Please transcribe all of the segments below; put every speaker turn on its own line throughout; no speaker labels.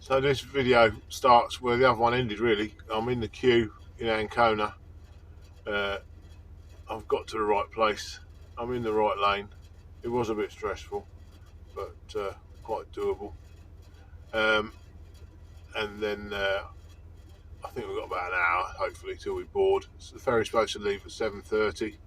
So this video starts where the other one ended really. I'm in the queue in Ancona. I've got to the right place. I'm in the right lane. It was a bit stressful, but quite doable. And then I think we've got about an hour, hopefully, till we board. So the ferry's supposed to leave at 7:30,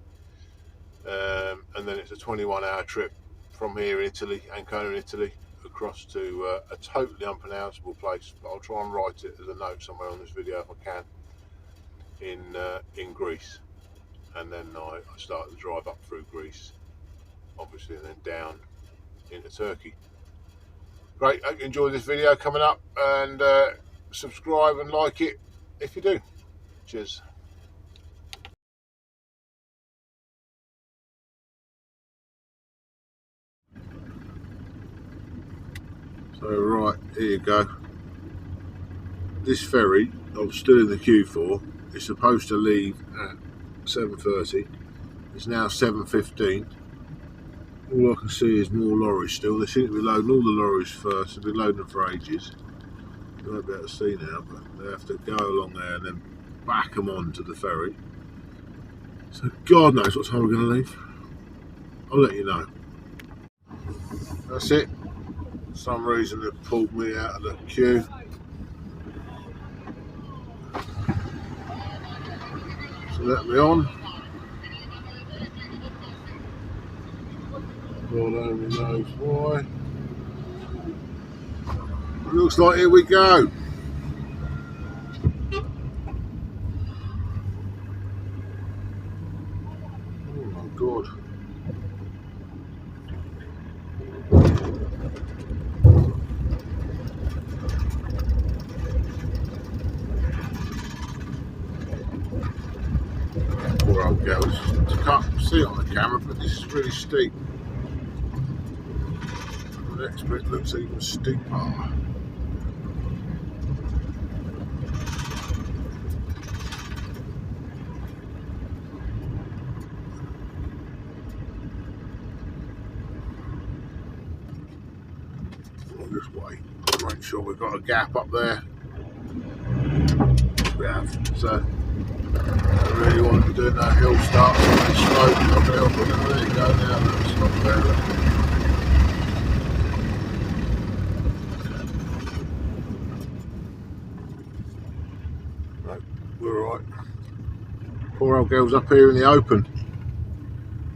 and then it's a 21-hour trip from here in Italy, Ancona in Italy, across to a totally unpronounceable place. But I'll try and write it as a note somewhere on this video if I can. In Greece, and then I start the drive up through Greece, obviously, and then down into Turkey. Great, hope you enjoy this video coming up, and subscribe and like it if you do. Cheers. So right, here you go. This ferry I'm still in the queue for is supposed to leave at 7:30. It's now 7:15. All I can see is more lorries still. They seem to be loading all the lorries first. They've been loading them for ages. You won't be able to see now, but they have to go along there and then back them on to the ferry. So God knows what time we're going to leave. I'll let you know. That's it. For some reason they've pulled me out of the queue. So let me on. God only knows why. It looks like here we go. Oh my God. Poor old girls. I can't see it on the camera, but this is really steep. The next bit looks even steeper. This way, make sure we've got a gap up there. We have. So I really want to be doing that hill start really slow. Up the hill, but there you go now. That's not there. Right, we're alright. Poor old girl's up here in the open.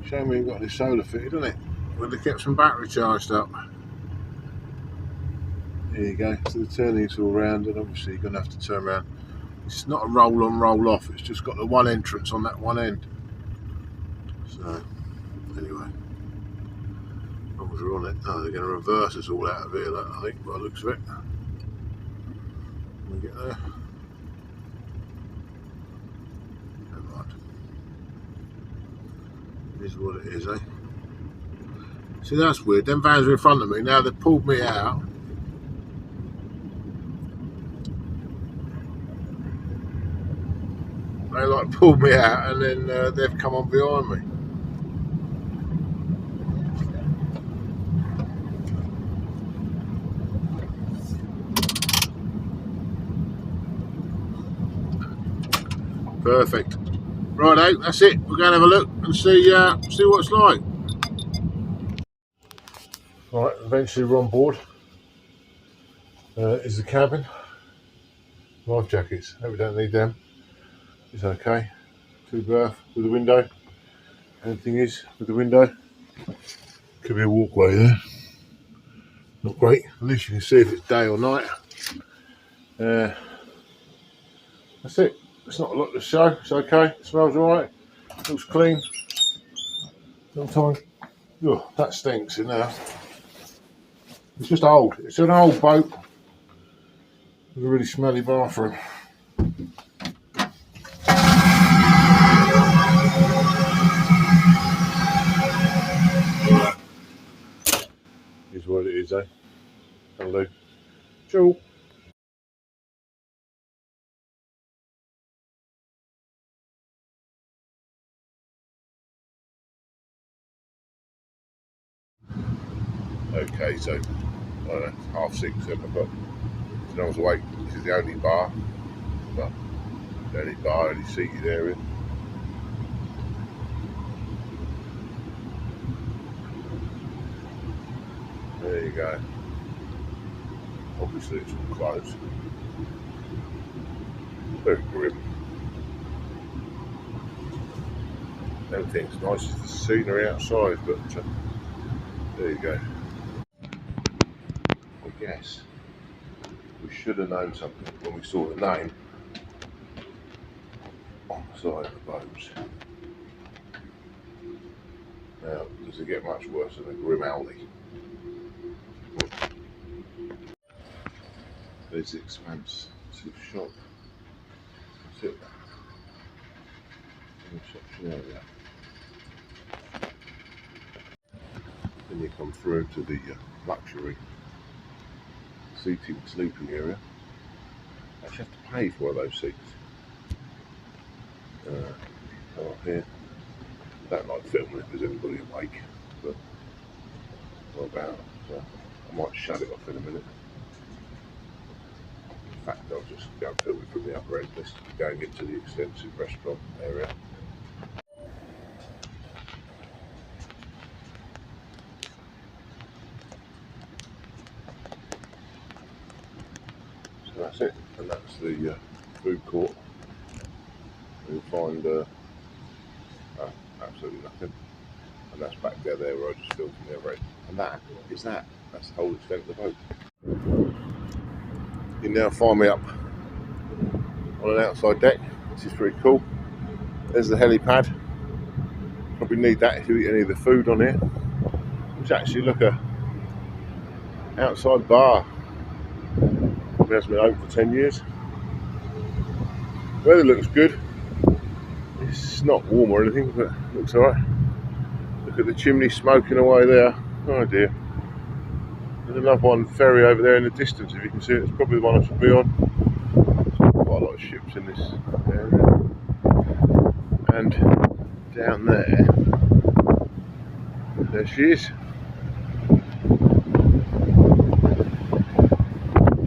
Shame we ain't got any solar fitted, isn't it? Would have kept some battery charged up. There you go, so the turning's all round, and obviously you're going to have to turn around. It's not a roll on, roll off, it's just got the one entrance on that one end. So, anyway, as long as we're on it. Oh, they're going to reverse us all out of here, I think, by the looks of it. When we get there. Never mind. It is what it is, eh? See, that's weird. Them vans are in front of me, now they've pulled me out. They like pulled me out and then they've come on behind me. Perfect. Righto, that's it. We're going to have a look and see what it's like. Right, eventually we're on board. Is the cabin. Life jackets. Hope we don't need them. It's okay. 2 berth with a window. Anything is with the window. Could be a walkway there. Not great. At least you can see if it's day or night. That's it. It's not a lot to show. It's okay. It smells alright. Looks clean. Sometimes, oh, that stinks in there. It's just old. It's an old boat with a really smelly bathroom. Is what it is, eh? Hello. Ciao. Okay, so I don't know, 6:30, 7 o'clock. and I was awake. This is the only bar, but the only bar, only seated area. There you go. Obviously it's all closed. Very grim. Everything's nice as the scenery outside, but there you go. I guess we should have known something when we saw the name on the side of the boats. Now, does it get much worse than a grim alley? There's the expansive shop. That's it. Reception area. Then you come through to the luxury seating, sleeping area. You actually have to pay for one of those seats. Come up here. I don't like filming if there's anybody awake, but what about? So I might shut it off in a minute. In fact, I'll just go and film it from the upper end. Let's go and get to the extensive restaurant area. So that's it, and that's the food court. You'll find absolutely nothing, and that's back there where I just filmed from the other end. And that's the whole extent of the boat. You now find me up on an outside deck. This is pretty cool. There's the helipad. Probably need that if you eat any of the food on here. It's actually look a outside bar. Probably hasn't been open for 10 years. Weather looks good. It's not warm or anything, but it looks alright. Look at the chimney smoking away there. Oh dear. There's another one, Ferry, over there in the distance, if you can see it. It's probably the one I should be on. There's quite a lot of ships in this area. And down there she is.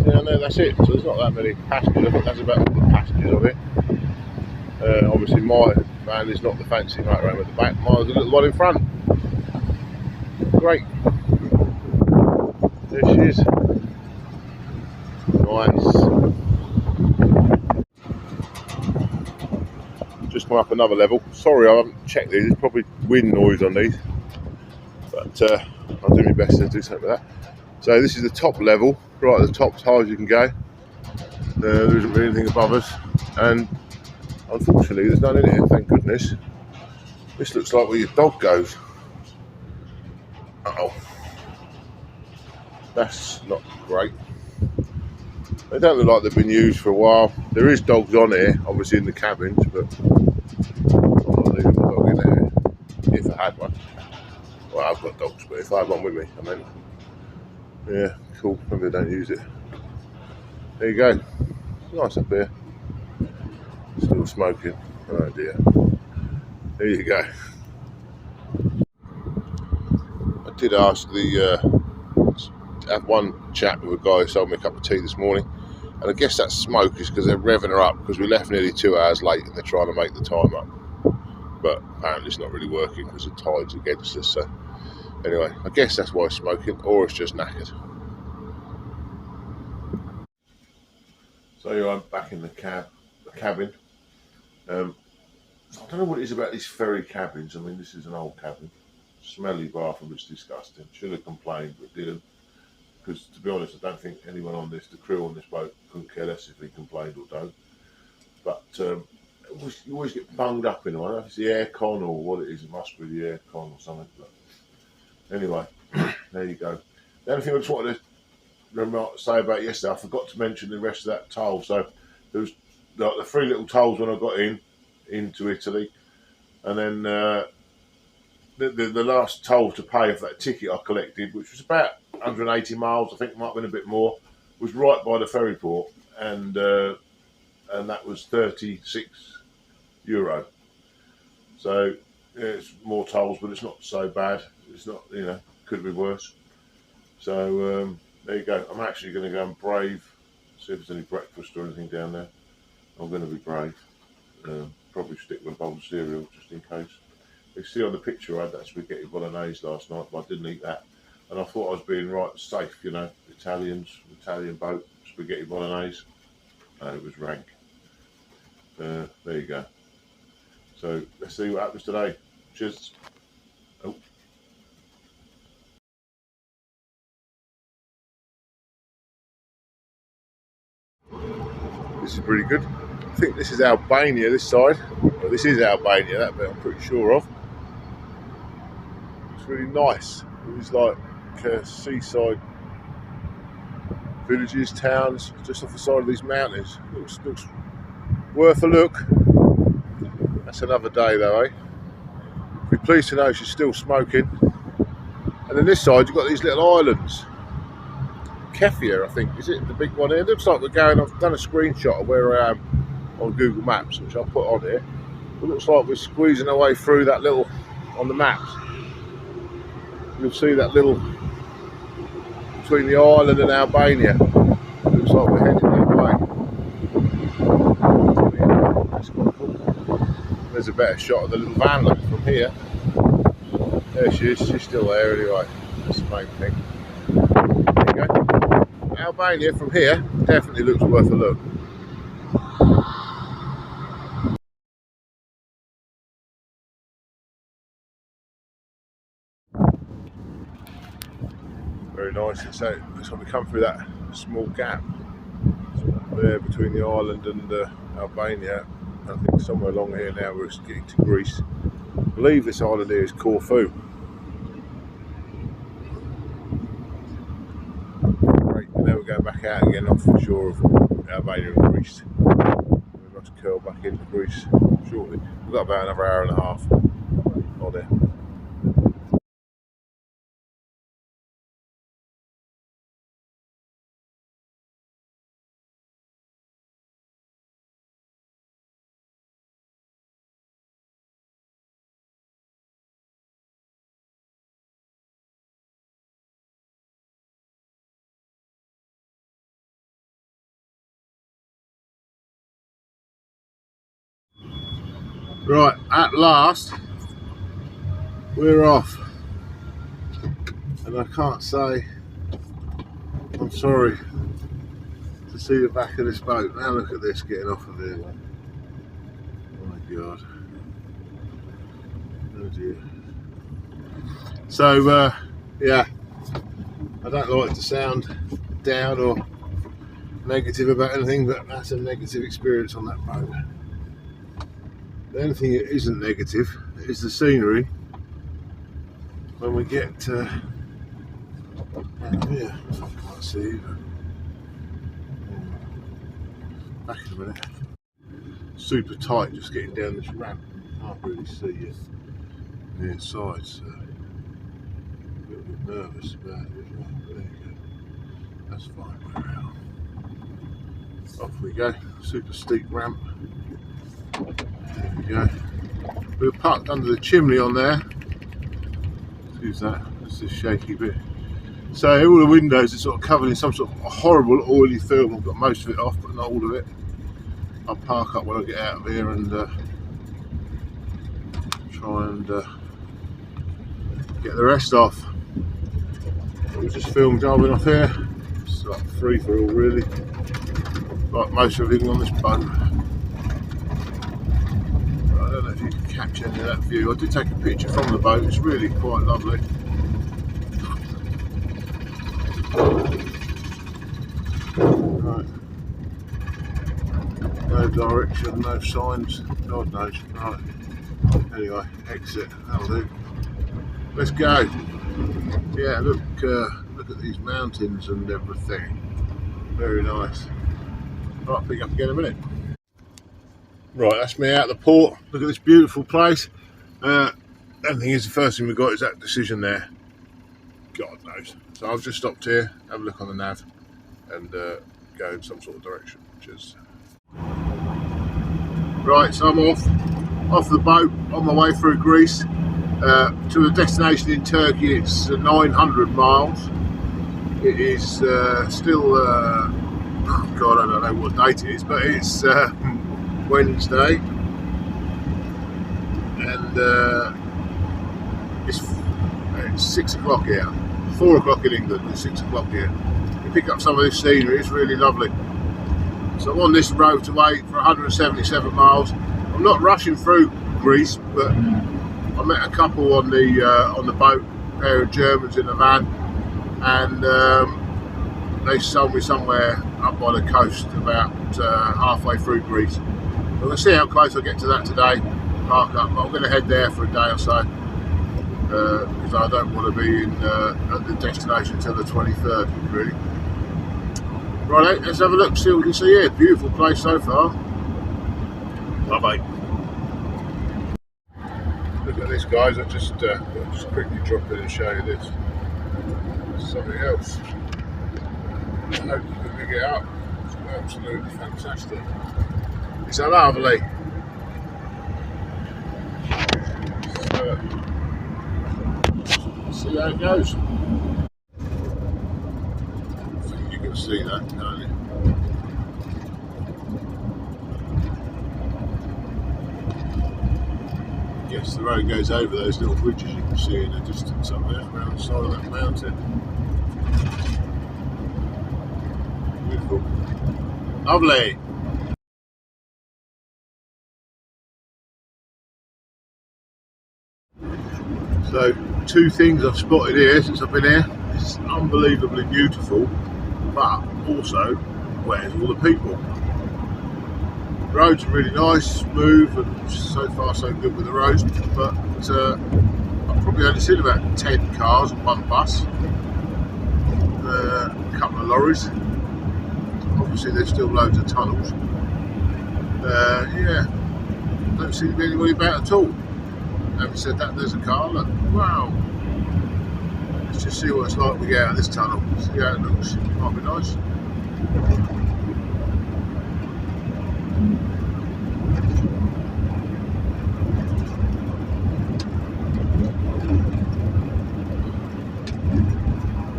Down there, that's it. So there's not that many passengers. I think that's about all the passengers of it. Obviously my van is not the fancy motorhome at the back, mine's a little one in front. Great. There she is. Nice. Just come up another level. Sorry I haven't checked these, there's probably wind noise on these. But I'll do my best to do something with that. So this is the top level, right at the top as high as you can go. There isn't really anything above us. And unfortunately, there's none in here, thank goodness. This looks like where your dog goes. Uh-oh. That's not great. They don't look like they've been used for a while. There is dogs on here, obviously in the cabins, but I'm not leaving my dog in there if I had one. Well, I've got dogs, but if I had one with me, I mean, yeah, cool, maybe they don't use it. There you go. It's nice up here. Still smoking. Oh dear. There you go. I did ask have one chat with a guy who sold me a cup of tea this morning, and I guess that smoke is because they're revving her up because we left nearly 2 hours late and they're trying to make the time up. But apparently it's not really working because the tide's against us. So anyway, I guess that's why it's smoking, or it's just knackered. So here I'm back in the cabin. I don't know what it is about these ferry cabins. I mean, this is an old cabin. Smelly bathroom, it's disgusting. Should have complained, but didn't. Because to be honest, I don't think anyone on this, the crew on this boat, couldn't care less if he complained or don't. But you always get bunged up in them. I don't know if it's the aircon or what it is. It must be the aircon or something. But anyway, there you go. The only thing I just wanted to say about yesterday, I forgot to mention the rest of that toll. So there was like the 3 little tolls when I got into Italy, and then the last toll to pay for that ticket I collected, which was about 180 miles, I think it might have been a bit more, was right by the ferry port, and that was €36. So yeah, it's more tolls, but it's not so bad. It's not, you know, could be worse. So there you go. I'm actually going to go and brave see if there's any breakfast or anything down there. I'm going to be brave. Probably stick with a bowl of cereal just in case. You see on the picture I had that spaghetti bolognese last night, but I didn't eat that. And I thought I was being right safe, you know, Italian boat, spaghetti bolognese. And it was rank. There you go. So let's see what happens today. Cheers. Oh. This is pretty good. I think this is Albania, this side. Well, this is Albania, that bit I'm pretty sure of. It's really nice. It's like seaside villages, towns, just off the side of these mountains. Looks worth a look. That's another day though, eh? Be pleased to know she's still smoking. And then this side you've got these little islands. Kefir, I think, is it the big one here? It looks like we're going, I've done a screenshot of where I am on Google Maps, which I'll put on here. It looks like we're squeezing our way through that little, on the maps, you'll see that little, between the island and Albania. It looks like we're heading that way. That's quite cool. There's a better shot of the little Vanlife from here. There she is, she's still there anyway. That's the main thing. There you go. Albania from here definitely looks worth a look. Very nice. So we come through that small gap there between the island and Albania. I think somewhere along here now we're getting to Greece. I believe this island here is Corfu. Right, and now we're going back out again off the shore of Albania and Greece. We've got to curl back into Greece shortly. We've got about another hour and a half on it. Right, at last we're off, and I can't say I'm sorry to see the back of this boat. Now look at this getting off of here. Oh my god. Oh dear. So yeah, I don't like to sound down or negative about anything, but that's a negative experience on that boat. The only thing that isn't negative is the scenery when we get out here. I can't see either. Back in a minute. Super tight just getting down this ramp. Can't really see it on the inside, so a little bit nervous about it. There you go. That's fine, we're out. Off we go. Super steep ramp. There we go. We were parked under the chimney on there. Excuse that, that's this shaky bit. So all the windows are sort of covered in some sort of horrible oily film. I've got most of it off, but not all of it. I'll park up when I get out of here and try and get the rest off. We just filmed driving off here. It's like free for all really. Like most of everything on this boat. I don't know if you can capture any of that view. I did take a picture from the boat, it's really quite lovely. Right. No direction, no signs, God knows. Right. Anyway, exit, that'll do. Let's go. Yeah, look at these mountains and everything. Very nice. Right, pick up again in a minute. Right, that's me out of the port. Look at this beautiful place. The thing is, the first thing we got is that decision there. God knows. So I've just stopped here, have a look on the nav, and go in some sort of direction. Cheers. Right, so I'm off the boat on my way through Greece to a destination in Turkey. It's 900 miles. It is still God, I don't know what date it is, but it's Wednesday, and it's 6 o'clock here. 4 o'clock in England, it's 6 o'clock here. You pick up some of this scenery, it's really lovely. So I'm on this motorway for 177 miles. I'm not rushing through Greece, but I met a couple on the boat, a pair of Germans in a van, and they sold me somewhere up by the coast, about halfway through Greece. I'm going to see how close I get to that today, park up, but I'm going to head there for a day or so, because I don't want to be at the destination until the 23rd, really. Right, let's have a look, see what we can see here. Beautiful place so far. Bye-bye. Look at this, guys. I'll just quickly drop in and show you this. Something else. I hope you can pick it up. It's absolutely fantastic. It's lovely. So, see how it goes. You can see that, can't you? Yes, the road goes over those little bridges you can see in the distance up there around the side of that mountain. Beautiful. Lovely. So, two things I've spotted here since I've been here. It's unbelievably beautiful, but also, where's all the people? The roads are really nice, smooth, and so far so good with the roads, but I've probably only seen about 10 cars and one bus, a couple of lorries. Obviously there's still loads of tunnels. Yeah, don't seem to be anybody about at all. Having said that, there's a car, look, wow. Let's just see what it's like when we get out of this tunnel, see how it looks, might be nice.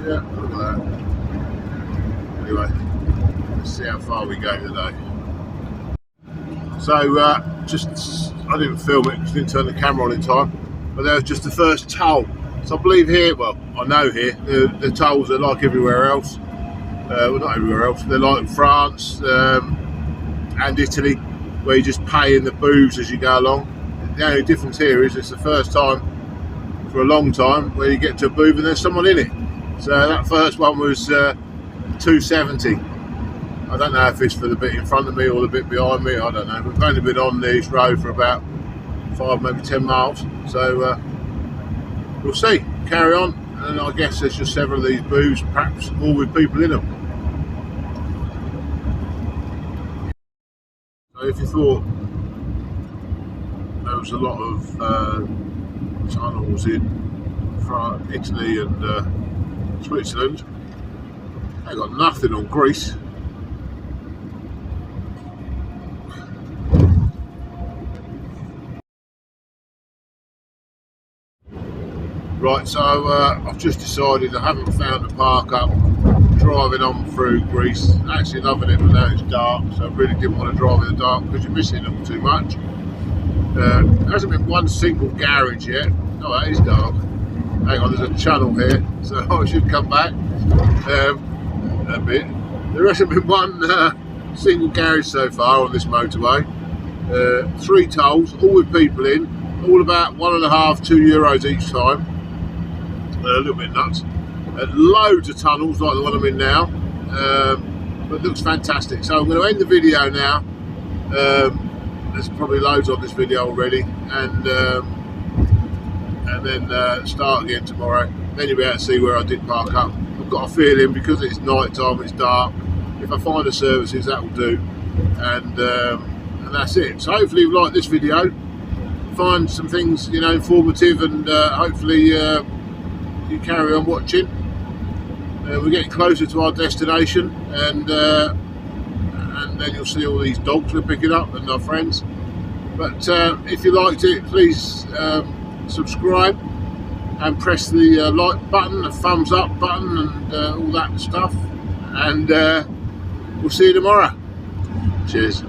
Yeah, look at that. Anyway, let's see how far we go today. So, I didn't film it because I didn't turn the camera on in time, but there was just the first toll. So I believe here, well, I know here, the tolls are like everywhere else. Well, not everywhere else, they're like in France and Italy, where you just pay in the booths as you go along. The only difference here is it's the first time for a long time where you get to a booth and there's someone in it. So that first one was $2.70. I don't know if it's for the bit in front of me or the bit behind me, I don't know. We've only been on this road for about 5, maybe 10 miles. So we'll see, carry on. And I guess there's just several of these booths, perhaps all with people in them. So if you thought there was a lot of tunnels in Italy and Switzerland, they got nothing on Greece. Right, so I've just decided I haven't found a park up, driving on through Greece. Actually loving it, but now it's dark, so I really didn't want to drive in the dark because you're missing them too much. There hasn't been one single garage yet. Oh, that is dark. Hang on, there's a channel here, so I should come back a bit. There hasn't been one single garage so far on this motorway. 3 tolls, all with people in, all about €1.5 to €2 each time. A little bit nuts. Loads of tunnels like the one I'm in now, but it looks fantastic. So I'm going to end the video now. There's probably loads on this video already, and then start again tomorrow. Then you'll be able to see where I did park up. I've got a feeling because it's night time, it's dark. If I find the services, that will do, and that's it. So hopefully you like this video. Find some things, you know, informative, and hopefully you carry on watching. We're getting closer to our destination, and then you'll see all these dogs we're picking up and our friends. But if you liked it, please subscribe and press the like button, the thumbs up button, and all that stuff. And we'll see you tomorrow. Cheers.